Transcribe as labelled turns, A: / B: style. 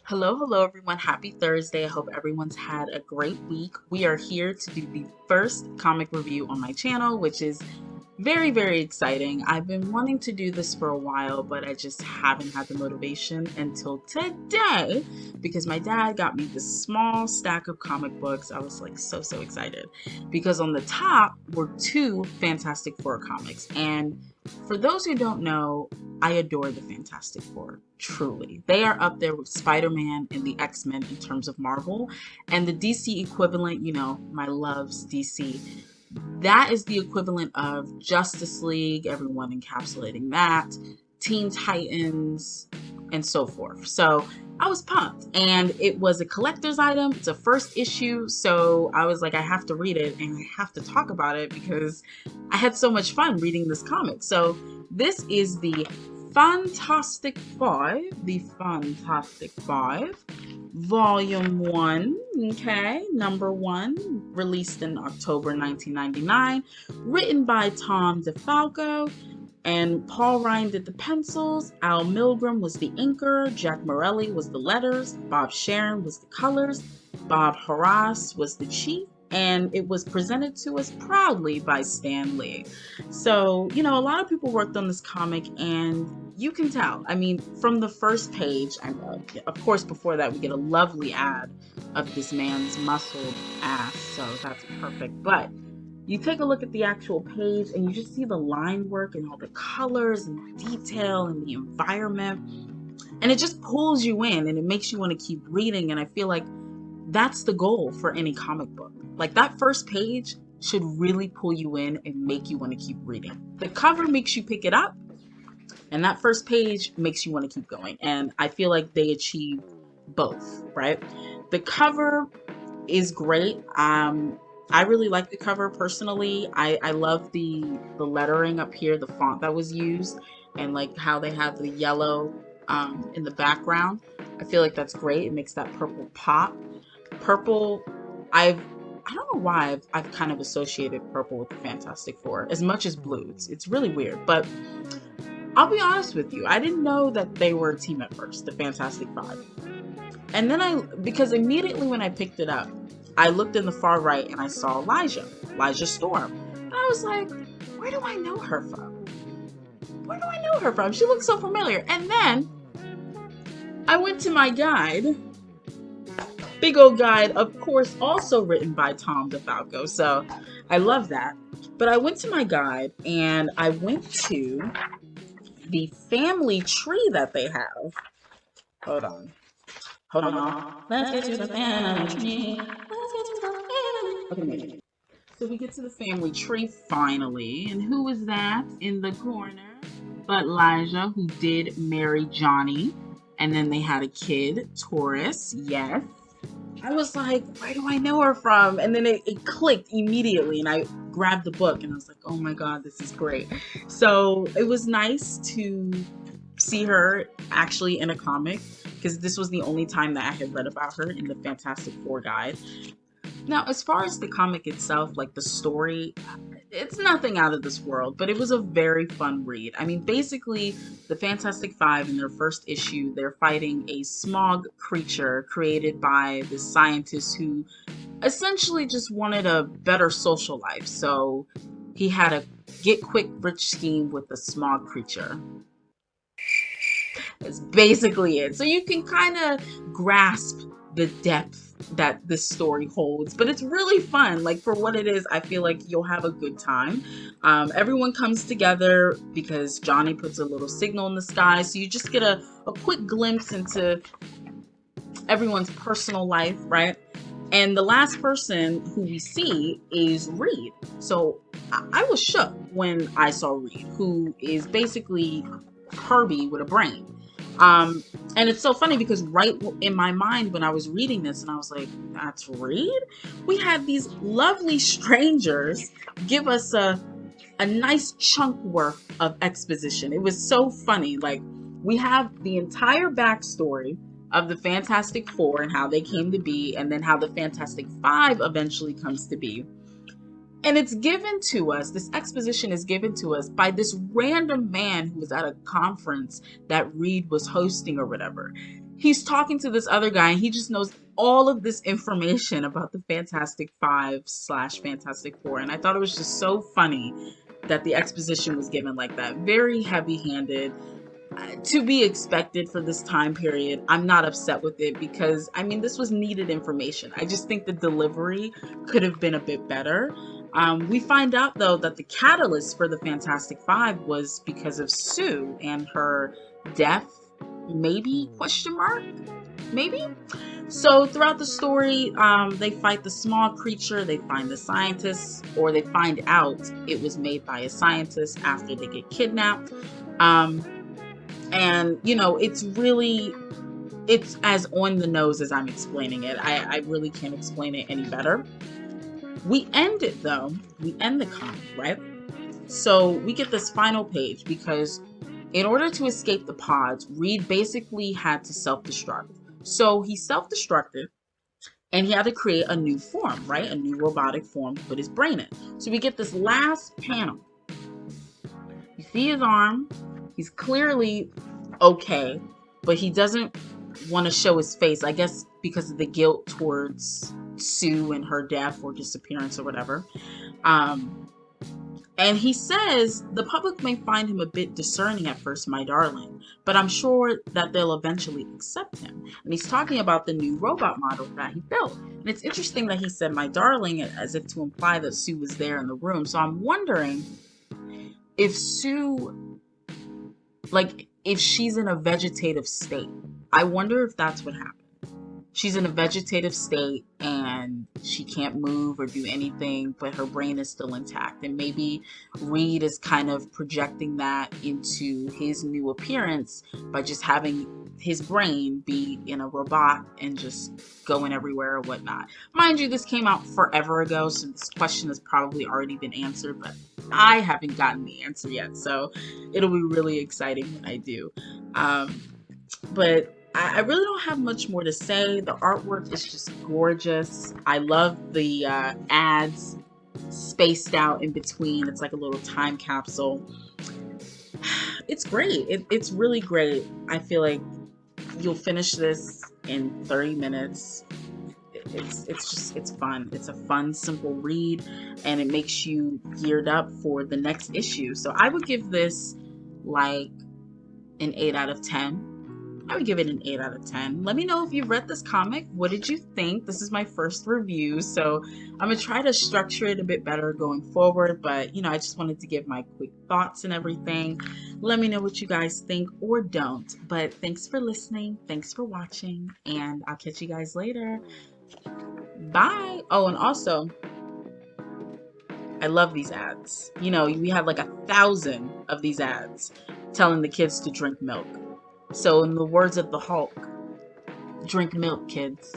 A: Hello, everyone. Happy Thursday. I hope everyone's had a great week. We are here to do the first comic review on my channel, which is very exciting. I've been wanting to do this for a while, but I just haven't had the motivation until today because my dad got me this small stack of comic books. I was like so excited because on the top were two Fantastic Four comics. And for those who don't know, I adore the Fantastic Four, truly. They are up there with Spider-Man and the X-Men in terms of Marvel, and the DC equivalent, my loves DC. That is the equivalent of Justice League, everyone encapsulating that, Teen Titans, and so forth. So I was pumped, and it was a collector's item. It's a first issue, so I was like, I have to read it and I have to talk about it because I had so much fun reading this comic. So this is the Fantastic Five, Volume 1, okay, number 1, released in October 1999, written by Tom DeFalco, and Paul Ryan did the pencils, Al Milgrom was the inker, Jack Morelli was the letters, Bob Sharon was the colors, Bob Harras was the chief, and it was presented to us proudly by Stan Lee. So, a lot of people worked on this comic, and you can tell. I mean, from the first page, and of course, before that, we get a lovely ad of this man's muscled ass, so that's perfect. But you take a look at the actual page, and you just see the line work and all the colors and the detail and the environment, and it just pulls you in and it makes you want to keep reading. And I feel like that's the goal for any comic book. Like, that first page should really pull you in and make you want to keep reading. The cover makes you pick it up, and that first page makes you want to keep going. And I feel like they achieved both, right? The cover is great. I really like the cover personally. I love the lettering up here, the font that was used, and like how they have the yellow in the background. I feel like that's great. It makes that purple pop. Purple, I don't know why I've kind of associated purple with the Fantastic Four as much as blue. It's really weird, but I'll be honest with you. I didn't know that they were a team at first, the Fantastic Five. And then because immediately when I picked it up, I looked in the far right and I saw Elijah Storm. And I was like, where do I know her from? Where do I know her from? She looks so familiar. And then I went to my guide, big old guide, of course, also written by Tom DeFalco. So I love that. But I went to my guide and I went to the family tree that they have. Hold on. Hold on. Let's get to the family tree. Let's get to the family. Okay. So we get to the family tree finally. And who was that in the corner? But Elijah, who did marry Johnny. And then they had a kid, Taurus. Yes. I was like, where do I know her from? And then it clicked immediately, and I grabbed the book and I was like, oh my God, this is great. So it was nice to see her actually in a comic because this was the only time that I had read about her in the Fantastic Four guide. Now, as far as the comic itself, like the story, it's nothing out of this world, but it was a very fun read. I mean, basically, the Fantastic Five in their first issue, they're fighting a smog creature created by this scientist who essentially just wanted a better social life. So he had a get quick rich scheme with the smog creature. That's basically it. So you can kind of grasp the depth that this story holds, but it's really fun. Like, for what it is, I feel like you'll have a good time. Everyone comes together because Johnny puts a little signal in the sky, so you just get a quick glimpse into everyone's personal life, right? And the last person who we see is Reed. So I was shook when I saw Reed, who is basically Herbie with a brain. And it's so funny because right in my mind when I was reading this and I was like, that's Reed? We had these lovely strangers give us a nice chunk worth of exposition. It was so funny. Like, we have the entire backstory of the Fantastic Four and how they came to be, and then how the Fantastic Five eventually comes to be. And it's given to us, this exposition is given to us by this random man who was at a conference that Reed was hosting or whatever. he's talking to this other guy and he just knows all of this information about the Fantastic Five slash Fantastic Four. And I thought it was just so funny that the exposition was given like that. Very heavy handed. To be expected for this time period. I'm not upset with it because, I mean, this was needed information. I just think the delivery could have been a bit better. We find out, though, that the catalyst for the Fantastic Five was because of Sue and her death. Maybe? Question mark? Maybe? So throughout the story, they fight the small creature, they find the scientists, or they find out it was made by a scientist after they get kidnapped. Um, and it's as on the nose as I'm explaining it. I really can't explain it any better. We end it though. We end the comic, right? So we get this final page because in order to escape the pods, Reed basically had to self-destruct. So he self-destructed and he had to create a new form, right? A new robotic form to put his brain in. So we get this last panel. You see his arm. He's clearly okay, but he doesn't want to show his face, I guess because of the guilt towards Sue and her death or disappearance or whatever. Um, and he says the public may find him a bit discerning at first, my darling, but I'm sure that they'll eventually accept him. And he's talking about the new robot model that he built. And it's interesting that he said my darling as if to imply that Sue was there in the room. So I'm wondering if Sue, like, if she's in a vegetative state. I wonder if that's what happened. She's in a vegetative state and she can't move or do anything, but her brain is still intact. And maybe Reed is kind of projecting that into his new appearance by just having his brain be in a robot and just going everywhere or whatnot. Mind you, this came out forever ago, so this question has probably already been answered, but I haven't gotten the answer yet. So it'll be really exciting when I do. But I really don't have much more to say. The artwork is just gorgeous. I love the ads spaced out in between. It's like a little time capsule. It's great. It's really great. I feel like you'll finish this in 30 minutes. It's fun. It's a fun, simple read, and it makes you geared up for the next issue. So I would give this like an 8 out of 10. I would give it an 8 out of 10. Let me know if you've read this comic. What did you think? This is my first review, so I'm going to try to structure it a bit better going forward, but, I just wanted to give my quick thoughts and everything. Let me know what you guys think or don't, but thanks for listening. Thanks for watching, and I'll catch you guys later. Bye! Oh, and also, I love these ads. We have like 1,000 of these ads telling the kids to drink milk. So in the words of the Hulk, drink milk, kids.